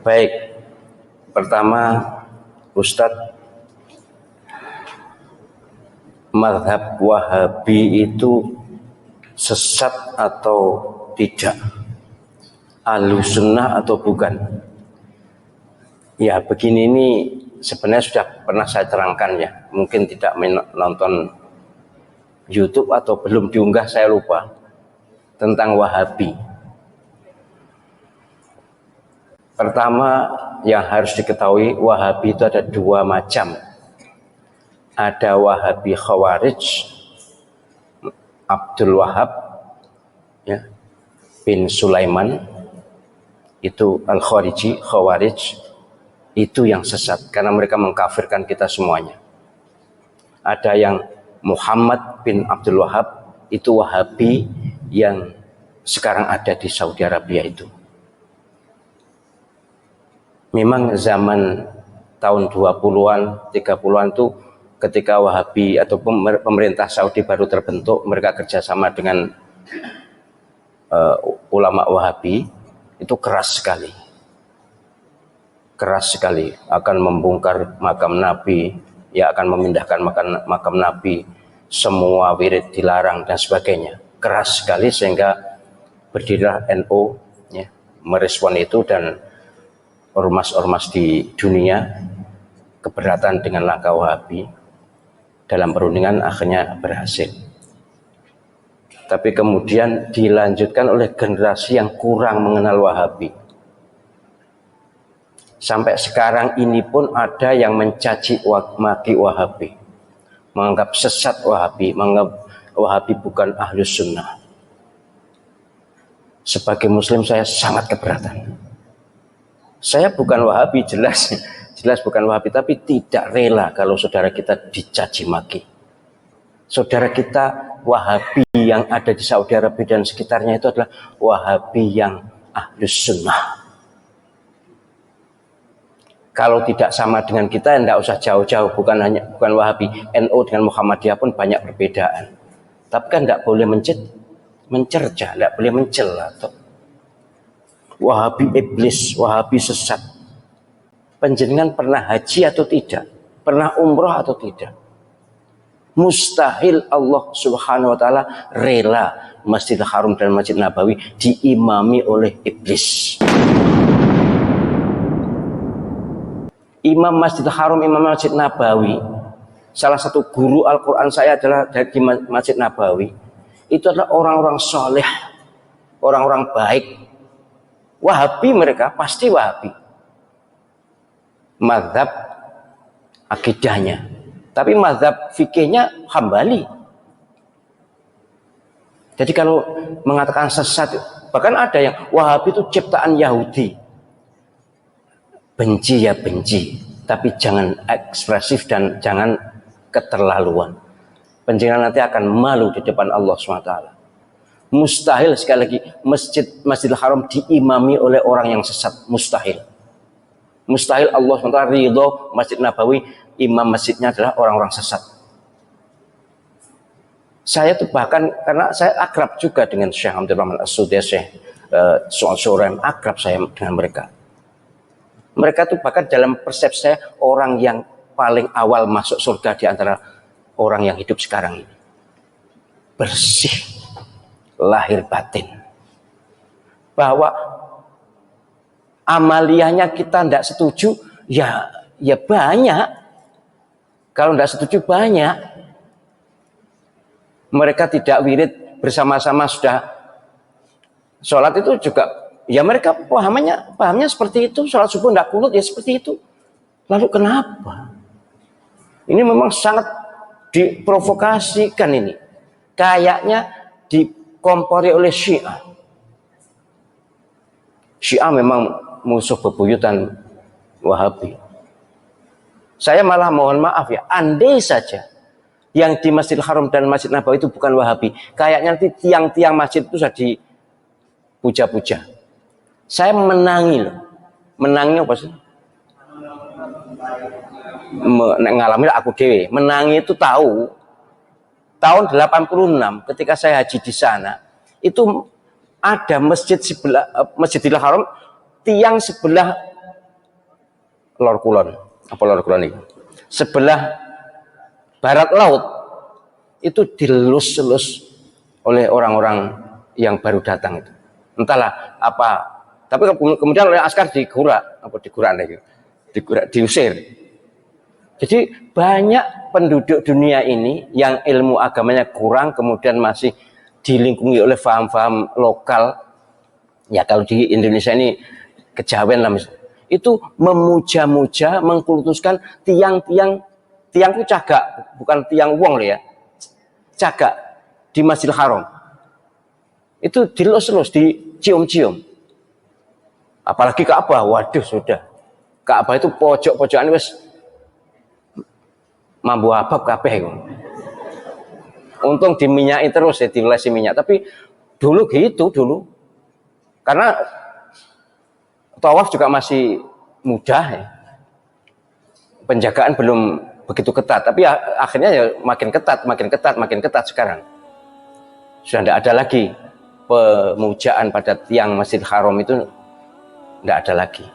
Baik, pertama Ustadz, mazhab Wahabi itu sesat atau tidak? Ahlussunnah atau bukan? Ya begini, ini sebenarnya sudah pernah saya terangkan ya. Mungkin tidak menonton YouTube atau belum diunggah, saya lupa. Tentang Wahabi. Pertama yang harus diketahui, Wahabi itu ada dua macam. Ada Wahabi Khawarij, Abdul Wahab ya, bin Sulaiman, itu Al-Khariji, Khawarij, itu yang sesat karena mereka mengkafirkan kita semuanya. Ada yang Muhammad bin Abdul Wahab, itu Wahabi yang sekarang ada di Saudi Arabia itu. Memang zaman tahun 20-an, 30-an itu ketika Wahabi atau pemerintah Saudi baru terbentuk, mereka kerjasama dengan ulama Wahabi, itu keras sekali. Keras sekali, akan membongkar makam Nabi, ya akan memindahkan makam Nabi, semua wirid dilarang dan sebagainya. Keras sekali sehingga berdirilah NU ya, merespon itu, dan ormas-ormas di dunia keberatan dengan langkah Wahabi. Dalam perundingan akhirnya berhasil. Tapi kemudian dilanjutkan oleh generasi yang kurang mengenal Wahabi. Sampai sekarang ini pun ada yang mencaci maki Wahabi, menganggap sesat Wahabi, menganggap Wahabi bukan Ahlus Sunnah. Sebagai Muslim saya sangat keberatan. Saya bukan Wahabi, jelas bukan Wahabi, tapi tidak rela kalau saudara kita dicaci maki. Saudara kita Wahabi yang ada di Saudi Arabia dan sekitarnya itu adalah Wahabi yang Ahlus Sunnah. Kalau tidak sama dengan kita, tidak usah jauh-jauh, bukan Wahabi, NU dengan Muhammadiyah pun banyak perbedaan. Tapi kan tidak boleh mencerca, tidak boleh mencela. Wahabi iblis, Wahabi sesat. Panjenengan pernah haji atau tidak? Pernah umroh atau tidak? Mustahil Allah Subhanahu wa ta'ala rela Masjidil Haram dan Masjid Nabawi diimami oleh iblis. Imam Masjidil Haram, Imam Masjid Nabawi, salah satu guru Al-Quran saya adalah dari Masjid Nabawi. Itu adalah orang-orang soleh, orang-orang baik. Wahabi mereka, pasti Wahabi. Mazhab akidahnya. Tapi mazhab fikihnya Hambali. Jadi kalau mengatakan sesat, bahkan ada yang Wahabi itu ciptaan Yahudi. Benci ya benci, tapi jangan ekspresif dan jangan keterlaluan. Panjenengan nanti akan malu di depan Allah SWT. Mustahil, sekali lagi, Masjidil Haram diimami oleh orang yang sesat. Mustahil. Mustahil Allah SWT ridho Masjid Nabawi, imam masjidnya adalah orang-orang sesat. Saya tuh bahkan, karena saya akrab juga dengan Syekh Abdul Rahman As-Sudais, Syekh Soal-Surem, akrab saya dengan mereka. Mereka tuh bahkan dalam persepsi saya orang yang paling awal masuk surga di antara orang yang hidup sekarang ini. Bersih lahir batin. Bahwa amaliyahnya kita tidak setuju, ya banyak. Kalau tidak setuju banyak. Mereka tidak wirid bersama-sama sudah sholat itu juga, ya mereka pahamnya seperti itu. Sholat subuh tidak kunut, ya seperti itu. Lalu kenapa? Ini memang sangat diprovokasikan ini. Kayaknya dikompori oleh Syiah. Syiah memang musuh bebuyutan Wahabi. Saya malah mohon maaf ya, andai saja yang di Masjidil Haram dan Masjid Nabawi itu bukan Wahabi, kayaknya nanti tiang-tiang masjid itu sudah dipuja-puja. Saya menangi loh. Menangi apa sih? Ngalami aku dewe. Menangi itu tahu. Tahun 86 ketika saya haji di sana, itu ada masjid sebelah Masjidil Haram, tiang sebelah lor kulon, apa lor kulon itu, sebelah barat laut itu dilus-lus oleh orang-orang yang baru datang itu. Entahlah apa, tapi kemudian oleh askar digurak, apa digurak lagi, digurak, diusir. Jadi banyak penduduk dunia ini yang ilmu agamanya kurang, kemudian masih dilingkungi oleh faham-faham lokal. Ya kalau di Indonesia ini kejawen lah misalnya, itu memuja-muja, mengkultuskan tiang-tiang itu cagak, bukan tiang wong loh ya, cagak di Masjidil Haram. Itu dilus-lus, dicium-cium. Apalagi Ka'bah, waduh sudah. Ka'bah itu pojok-pojokan wis mambu abab kabeh. Untung diminyaki terus ya, dilesi minyak. Tapi dulu gitu dulu. Karena tawaf juga masih mudah ya. Penjagaan belum begitu ketat, tapi ya, akhirnya ya makin ketat sekarang. Sudah tidak ada lagi pemujaan pada tiang Masjidil Haram itu, tidak ada lagi.